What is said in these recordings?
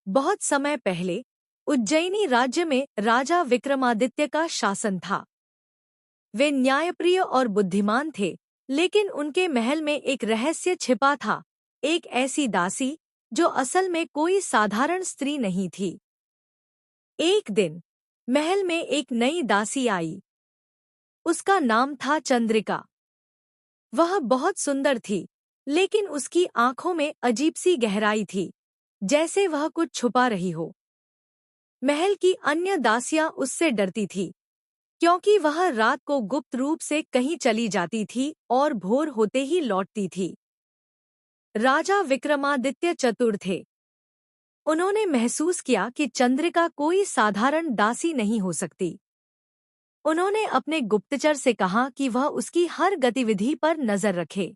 बहुत समय पहले उज्जैनी राज्य में राजा विक्रमादित्य का शासन था। वे न्यायप्रिय और बुद्धिमान थे, लेकिन उनके महल में एक रहस्य छिपा था। एक ऐसी दासी जो असल में कोई साधारण स्त्री नहीं थी। एक दिन महल में एक नई दासी आई। उसका नाम था चंद्रिका। वह बहुत सुंदर थी, लेकिन उसकी आंखों में अजीब सी गहराई थी, जैसे वह कुछ छुपा रही हो। महल की अन्य दासियां उससे डरती थी, क्योंकि वह रात को गुप्त रूप से कहीं चली जाती थी और भोर होते ही लौटती थी। राजा विक्रमादित्य चतुर थे। उन्होंने महसूस किया कि चंद्रिका कोई साधारण दासी नहीं हो सकती। उन्होंने अपने गुप्तचर से कहा कि वह उसकी हर गतिविधि पर नजर रखे।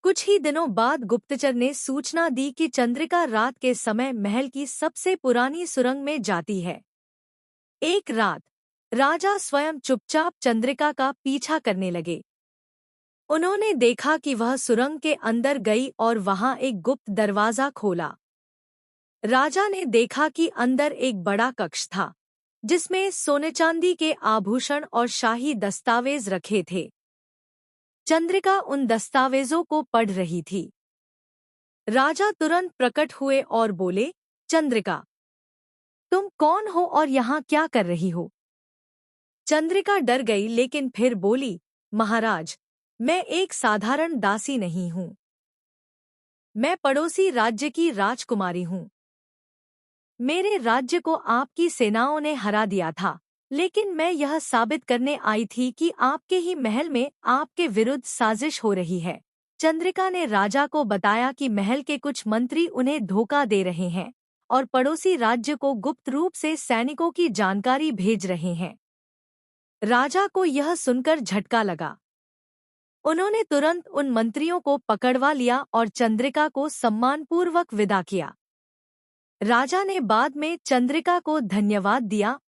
कुछ ही दिनों बाद गुप्तचर ने सूचना दी कि चंद्रिका रात के समय महल की सबसे पुरानी सुरंग में जाती है। एक रात राजा स्वयं चुपचाप चंद्रिका का पीछा करने लगे। उन्होंने देखा कि वह सुरंग के अंदर गई और वहां एक गुप्त दरवाजा खोला। राजा ने देखा कि अंदर एक बड़ा कक्ष था, जिसमें सोने चांदी के आभूषण और शाही दस्तावेज रखे थे। चंद्रिका उन दस्तावेजों को पढ़ रही थी। राजा तुरंत प्रकट हुए और बोले, चंद्रिका, तुम कौन हो और यहाँ क्या कर रही हो? चंद्रिका डर गई, लेकिन फिर बोली, महाराज, मैं एक साधारण दासी नहीं हूँ। मैं पड़ोसी राज्य की राजकुमारी हूँ। मेरे राज्य को आपकी सेनाओं ने हरा दिया था, लेकिन मैं यह साबित करने आई थी कि आपके ही महल में आपके विरुद्ध साजिश हो रही है। चंद्रिका ने राजा को बताया कि महल के कुछ मंत्री उन्हें धोखा दे रहे हैं और पड़ोसी राज्य को गुप्त रूप से सैनिकों की जानकारी भेज रहे हैं। राजा को यह सुनकर झटका लगा। उन्होंने तुरंत उन मंत्रियों को पकड़वा लिया और चंद्रिका को सम्मानपूर्वक विदा किया। राजा ने बाद में चंद्रिका को धन्यवाद दिया